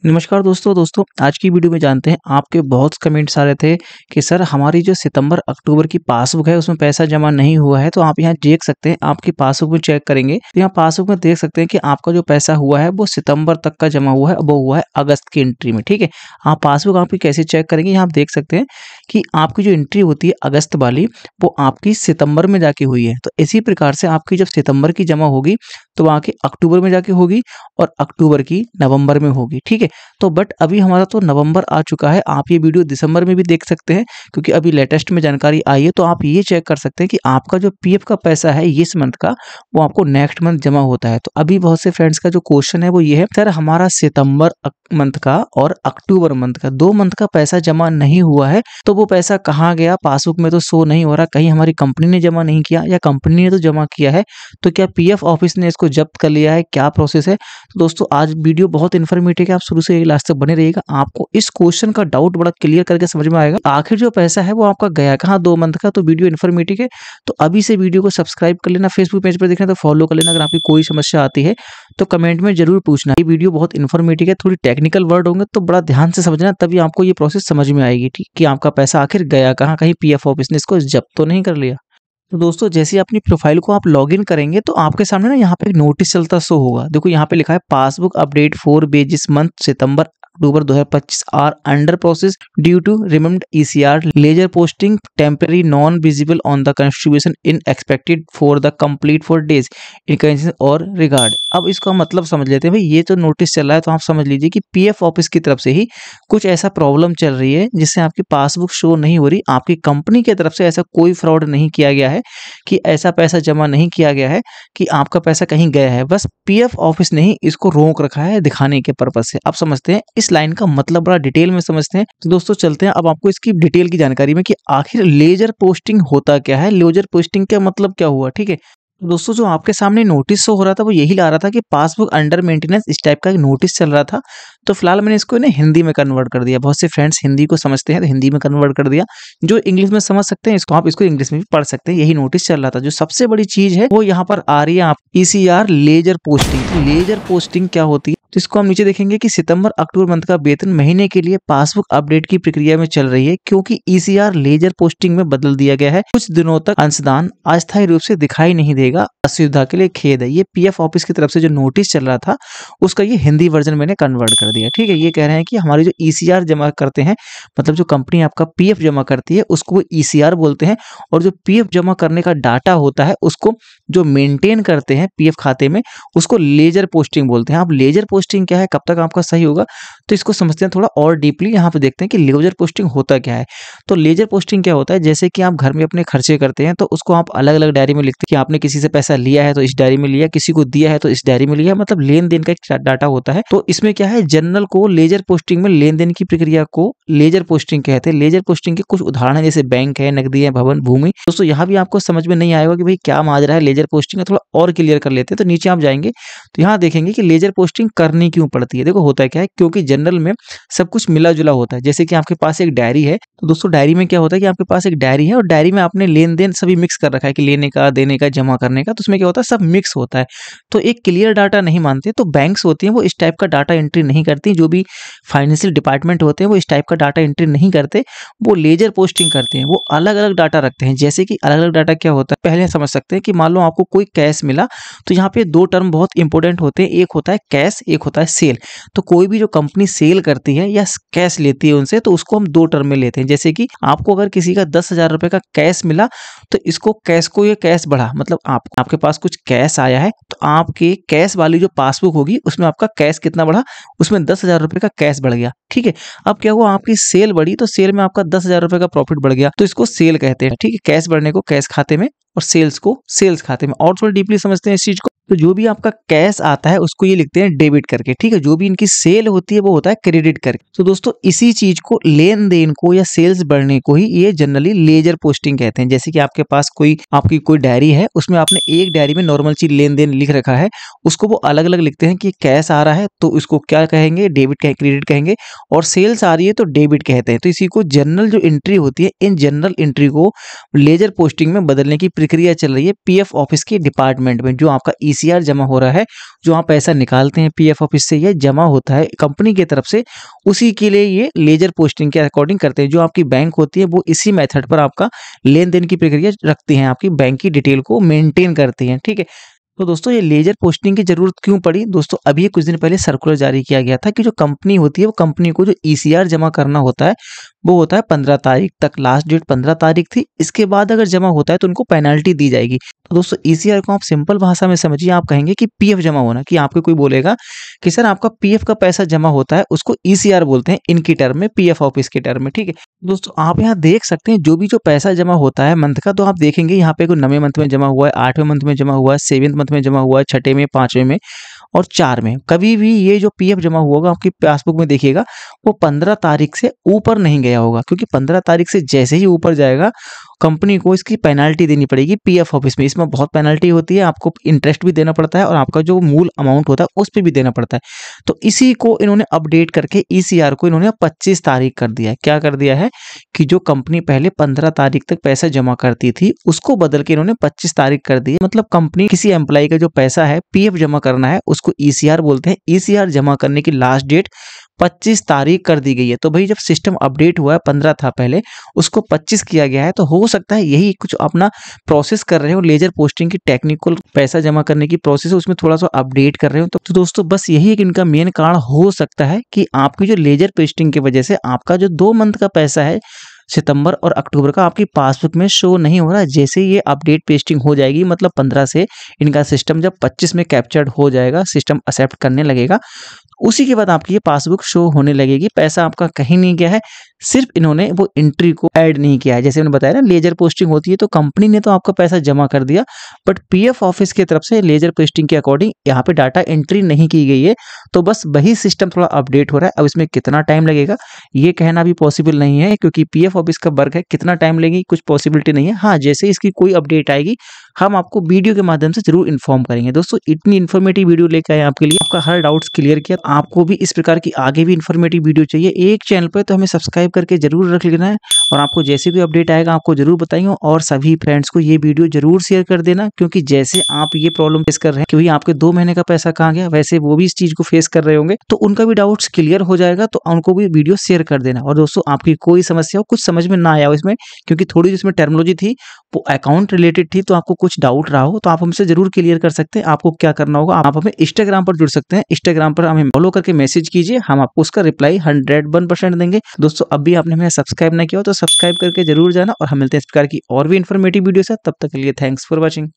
नमस्कार दोस्तों आज की वीडियो में जानते हैं आपके बहुत कमेंट्स आ रहे थे कि सर हमारी जो सितंबर अक्टूबर की पासबुक है उसमें पैसा जमा नहीं हुआ है। तो आप यहाँ देख सकते हैं, आपकी पासबुक में चेक करेंगे तो यहाँ पासबुक में देख सकते हैं कि आपका जो पैसा हुआ है वो सितंबर तक का जमा हुआ है, वो हुआ है अगस्त की एंट्री में। ठीक है, आप पासबुक आपकी कैसे चेक करेंगे, यहाँ आप देख सकते हैं कि आपकी जो एंट्री होती है अगस्त वाली वो आपकी सितंबर में जाके हुई है। तो इसी प्रकार से आपकी जब सितंबर की जमा होगी तो वहाँ की अक्टूबर में जाके होगी और अक्टूबर की नवंबर में होगी। ठीक है, तो बट अभी हमारा तो नवंबर आ चुका है, आप ये वीडियो दिसंबर में भी देख सकते हैं क्योंकि अभी लेटेस्ट में जानकारी आई है। तो आप ये चेक कर सकते हैं कि आपका जो पीएफ का पैसा है इस मंथ का वो आपको नेक्स्ट मंथ जमा होता है। तो अभी बहुत से फ्रेंड्स का जो क्वेश्चन है वो ये है, सर हमारा सितंबर मंथ का और अक्टूबर मंथ का 2 मंथ का पैसा जमा नहीं हुआ है, तो वो पैसा कहाँ गया? पासबुक में तो शो नहीं हो रहा, कहीं हमारी कंपनी ने जमा नहीं किया या कंपनी ने तो जमा किया है, तो क्या पीएफ ऑफिस ने इसको जब्त कर लिया है, क्या प्रोसेस है? तो दोस्तों आज वीडियो बहुत इन्फॉर्मेटिव है, आप शुरू से लास्ट तक बने रहिएगा, आपको इस क्वेश्चन का डाउट बड़ा क्लियर करके समझ में आएगा आखिर जो पैसा है वो आपका गया कहाँ 2 मंथ का। तो वीडियो इन्फॉर्मेटिव है, तो अभी से वीडियो को सब्सक्राइब कर लेना, फेसबुक पेज पर देखना तो फॉलो कर लेना। अगर आपकी कोई समस्या आती है तो कमेंट में जरूर पूछना। ये वीडियो बहुत इन्फॉर्मेटिव है, थोड़ी टेक्निकल वर्ड होंगे तो बड़ा ध्यान से समझना, तभी आपको ये प्रोसेस समझ में आएगी। ठीक, कि आपका पैसा आखिर गया कहाँ, कहीं पीएफ ऑफिस ने इसको जब्त तो नहीं कर लिया। तो दोस्तों जैसे ही अपनी प्रोफाइल को आप लॉगिन करेंगे तो आपके सामने ना यहाँ पे एक नोटिस चलता शो होगा। देखो यहाँ पे लिखा है passbook update for wages month September October 2025 are under process due to revamped ECR ledger posting temporary non visible on the contribution in expected for the complete 4 days in और regard. अब इसका मतलब समझ लेते हैं भाई, ये तो नोटिस चल रहा है तो आप समझ लीजिए कि पीएफ ऑफिस की तरफ से ही कुछ ऐसा प्रॉब्लम चल रही है जिससे आपकी पासबुक शो नहीं हो रही। आपकी कंपनी की तरफ से ऐसा कोई फ्रॉड नहीं किया गया है कि ऐसा पैसा जमा नहीं किया गया है कि आपका पैसा कहीं गया है, बस पीएफ ऑफिस ने ही इसको रोक रखा है दिखाने के पर्पज से। आप समझते हैं इस लाइन का मतलब, बड़ा डिटेल में समझते हैं। तो दोस्तों चलते हैं अब आपको इसकी डिटेल की जानकारी में कि आखिर लेजर पोस्टिंग होता क्या है, लेजर पोस्टिंग का मतलब क्या हुआ। ठीक है, तो दोस्तों जो आपके सामने नोटिस शो हो रहा था वो यही ला रहा था कि पासबुक अंडर मेंटेनेंस इस टाइप का एक नोटिस चल रहा था। तो फिलहाल मैंने इसको ना हिंदी में कन्वर्ट कर दिया, बहुत से फ्रेंड्स हिंदी को समझते हैं तो हिंदी में कन्वर्ट कर दिया। जो इंग्लिश में समझ सकते हैं इसको आप इसको इंग्लिश में भी पढ़ सकते हैं, यही नोटिस चल रहा था। जो सबसे बड़ी चीज है वो यहाँ पर आ रही है आप ECR ledger posting. Ledger posting क्या होती है तो इसको हम नीचे देखेंगे कि सितंबर अक्टूबर मंथ का वेतन महीने के लिए पासबुक अपडेट की प्रक्रिया में चल रही है क्योंकि ईसीआर लेजर पोस्टिंग में बदल दिया गया है। कुछ दिनों तक अंशदान अस्थायी रूप से दिखाई नहीं देगा, असुविधा के लिए खेद है। ये पीएफ ऑफिस की तरफ से जो नोटिस चल रहा था उसका ये हिंदी वर्जन मैंने कन्वर्ट कर दिया। ठीक है, ये कह रहे हैं कि हमारी जो ईसीआर जमा करते हैं, मतलब जो कंपनी आपका पीएफ जमा करती है उसको वो ईसीआर बोलते हैं, और जो पीएफ जमा करने का डाटा होता है उसको जो मेंटेन करते हैं पीएफ खाते में उसको लेजर पोस्टिंग बोलते हैं। आप लेजर पोस्टिंग क्या है, कब तक आपका सही होगा, तो इसको समझते हैं थोड़ा और डीपली। यहाँ पे देखते हैं कि लेजर पोस्टिंग होता क्या है। तो लेजर पोस्टिंग क्या होता है, जैसे कि आप घर में अपने खर्चे करते हैं तो उसको आप अलग अलग डायरी में लिखते हैं कि आपने किसी से पैसा लिया है तो इस डायरी में लिया, किसी को दिया है तो इस डायरी में लिया, मतलब लेन देन का एक डाटा होता है। तो इसमें क्या है, जर्नल को लेजर पोस्टिंग में लेन देन की प्रक्रिया को लेजर पोस्टिंग कहते हैं। लेजर पोस्टिंग के कुछ उदाहरण है जैसे बैंक है, नकदी है, भवन, भूमि। दोस्तों यहाँ भी आपको समझ में नहीं आएगा कि भाई क्या माजरा है लेजर पोस्टिंग का, थोड़ा और क्लियर कर लेते हैं। तो नीचे आप जाएंगे तो यहाँ देखेंगे कि लेजर पोस्टिंग करनी क्यों पड़ती है। देखो होता क्या है, क्योंकि जनरल में सब कुछ मिला जुला होता है। जैसे कि आपके पास एक डायरी है, तो दोस्तों डायरी में क्या होता है कि आपके पास एक डायरी है और डायरी में आपने लेन देन सभी मिक्स कर रखा है कि लेने का, देने का, जमा करने का। तो उसमें क्या होता है, सब मिक्स होता है। तो एक क्लियर डाटा नहीं मानते, तो बैंक्स होती हैं वो इस टाइप का डाटा एंट्री नहीं करती। जो भी फाइनेंशियल डिपार्टमेंट होते हैं वो इस टाइप का डाटा एंट्री नहीं करते, वो लेजर पोस्टिंग करते हैं। वो अलग अलग डाटा रखते हैं। जैसे कि अलग अलग डाटा क्या होता है, पहले समझ सकते हैं कि मान लो आपको कोई कैश मिला, तो यहाँ पे 2 टर्म बहुत इंपॉर्टेंट होते हैं, एक होता है कैश, एक होता है सेल। तो कोई भी जो कंपनी सेल करती है या कैश लेती है उनसे, तो उसको हम 2 टर्म में लेते हैं। जैसे कि आपको अगर किसी का 10,000 रुपए का कैश मिला तो इसको कैश को ये कैश बढ़ा, मतलब आपके पास कुछ कैश आया है तो आपके कैश वाली जो पासबुक होगी उसमें आपका कैश कितना बढ़ा, उसमें 10,000 रुपए का कैश बढ़ गया। ठीक है, अब क्या हुआ, आपकी सेल बढ़ी तो सेल में आपका 10,000 रुपए का प्रॉफिट बढ़ गया, तो इसको सेल कहते हैं। ठीक है, कैश बढ़ने को कैश खाते में और सेल्स को सेल्स खाते में। और थोड़ा डीपली समझते हैं इस चीज को, तो जो भी आपका कैश आता है उसको ये लिखते हैं डेबिट करके। ठीक है, जो भी इनकी सेल होती है वो होता है क्रेडिट करके। तो दोस्तों इसी चीज को, लेन देन को या सेल्स बढ़ने को ही ये जनरली लेजर पोस्टिंग कहते हैं। जैसे कि आपके पास आपकी कोई डायरी है, उसमें आपने एक डायरी में नॉर्मल चीज लेन देन लिख रखा है, उसको वो अलग अलग लिखते हैं कि कैश आ रहा है तो उसको क्या कहेंगे, डेबिट कहेंगे, क्रेडिट कहेंगे, और सेल्स आ रही है तो डेबिट कहते हैं। तो इसी को जनरल जो एंट्री होती है, इन जनरल एंट्री को लेजर पोस्टिंग में बदलने की प्रक्रिया चल रही है पीएफ ऑफिस के डिपार्टमेंट में। जो आपका ईसीआर जमा हो रहा है, जो आप पैसा निकालते हैं पीएफ ऑफिस से, ये जमा होता है कंपनी की तरफ से, उसी के लिए ये लेजर पोस्टिंग के अकॉर्डिंग करते हैं। जो आपकी बैंक होती है वो इसी मेथड पर आपका लेन देन की प्रक्रिया रखती हैं, आपकी बैंक की डिटेल को मेंटेन करती हैं। ठीक है, तो दोस्तों ये लेजर पोस्टिंग की जरूरत क्यों पड़ी दोस्तों? अभी कुछ दिन पहले सर्कुलर जारी किया गया था कि जो कंपनी होती है वो कंपनी को जो ईसीआर जमा करना होता है वो होता है 15 तारीख तक, लास्ट डेट 15 तारीख थी। इसके बाद अगर जमा होता है तो उनको पेनल्टी दी जाएगी। तो दोस्तों ईसीआर को आप सिंपल भाषा में समझिए, आप कहेंगे कि पीएफ जमा होना, कि आपको कोई बोलेगा कि सर आपका पीएफ का पैसा जमा होता है, उसको ईसीआर बोलते हैं इनकी टर्म में, पीएफ ऑफिस के टर्म में। ठीक है दोस्तों, आप यहाँ देख सकते हैं जो भी जो पैसा जमा होता है मंथ का, तो आप देखेंगे यहाँ पे कोई 9वें मंथ में जमा हुआ है, 8वें मंथ में जमा हुआ है, 7वें मंथ में जमा हुआ है, 6ठे में, 5वें में और 4 में। कभी भी ये जो पीएफ जमा हुआ होगा आपकी पासबुक में देखिएगा वो 15 तारीख से ऊपर नहीं गया होगा, क्योंकि 15 तारीख से जैसे ही ऊपर जाएगा कंपनी को इसकी पेनल्टी देनी पड़ेगी पीएफ ऑफिस में। इसमें बहुत पेनल्टी होती है, आपको इंटरेस्ट भी देना पड़ता है और आपका जो मूल अमाउंट होता है उस पर भी देना पड़ता है। तो इसी को इन्होंने अपडेट करके ईसीआर को इन्होंने 25 तारीख कर दिया है। क्या कर दिया है कि जो कंपनी पहले 15 तारीख तक पैसा जमा करती थी उसको बदल के इन्होंने 25 तारीख कर दी है। मतलब कंपनी किसी एम्प्लॉय का जो पैसा है पीएफ जमा करना है उसको ईसीआर बोलते हैं, ईसीआर जमा करने की लास्ट डेट 25 तारीख कर दी गई है। तो भाई जब सिस्टम अपडेट हुआ है 15 था पहले, उसको 25 किया गया है, तो हो सकता है यही कुछ अपना प्रोसेस कर रहे हो, लेजर पोस्टिंग की टेक्निकल पैसा जमा करने की प्रोसेस है उसमें थोड़ा सा अपडेट कर रहे हो। तो दोस्तों बस यही एक इनका मेन कारण हो सकता है कि आपकी जो लेजर पोस्टिंग की वजह से आपका जो 2 मंथ का पैसा है सितंबर और अक्टूबर का आपकी पासबुक में शो नहीं हो रहा। जैसे ये अपडेट पेस्टिंग हो जाएगी, मतलब 15 से इनका सिस्टम जब 25 में कैप्चर्ड हो जाएगा, सिस्टम एक्सेप्ट करने लगेगा, उसी के बाद आपकी ये पासबुक शो होने लगेगी। पैसा आपका कहीं नहीं गया है, सिर्फ इन्होंने वो एंट्री को ऐड नहीं किया है। जैसे मैंने बताया ना लेजर पोस्टिंग होती है तो कंपनी ने तो आपका पैसा जमा कर दिया, बट पीएफ ऑफिस की तरफ से लेजर पोस्टिंग के अकॉर्डिंग यहाँ पे डाटा एंट्री नहीं की गई है। तो बस वही सिस्टम थोड़ा अपडेट हो रहा है। अब इसमें कितना टाइम लगेगा ये कहना भी पॉसिबल नहीं है, क्योंकि पीएफ ऑफिस का वर्क है, कितना टाइम लगेगी कुछ पॉसिबिलिटी नहीं है। हाँ, जैसे इसकी कोई अपडेट आएगी हम आपको वीडियो के माध्यम से जरूर इन्फॉर्म करेंगे। दोस्तों इतनी इन्फॉर्मेटिव वीडियो लेकर आए आपके लिए, आपका हर डाउट्स क्लियर किया। आपको भी इस प्रकार की आगे भी इन्फॉर्मेटिव वीडियो चाहिए एक चैनल पर, तो हमें सब्सक्राइब करके जरूर रख लेना है और आपको जैसे भी अपडेट आएगा आपको जरूर बताएंगे। और सभी फ्रेंड्स को ये वीडियो जरूर शेयर कर देना, क्योंकि जैसे आप ये प्रॉब्लम फेस कर रहे हैं कि भाई आपके 2 महीने का पैसा कहाँ गया, वैसे वो भी इस चीज को फेस कर रहे होंगे, तो उनका भी डाउट्स क्लियर हो जाएगा। तो उनको भी वीडियो शेयर कर देना। और दोस्तों आपकी कोई समस्या हो, कुछ समझ में ना आया हो इसमें, क्योंकि थोड़ी इसमें टर्मिनोलॉजी थी वो अकाउंट रिलेटेड थी, तो आपको कुछ डाउट रहा हो तो आप हमसे जरूर क्लियर कर सकते हैं। आपको क्या करना होगा, आप हमें इंस्टाग्राम पर जुड़ सकते हैं, इंस्टाग्राम पर हमें फॉलो करके मैसेज कीजिए, हम आपको उसका रिप्लाई 101% देंगे। दोस्तों अब भी आपने हमें सब्सक्राइब ना किया हो तो सब्सक्राइब करके जरूर जाना, और हम मिलते हैं इस प्रकार की और भी इन्फॉर्मेटिव वीडियो से। तब तक के लिए थैंक्स फॉर वॉचिंग।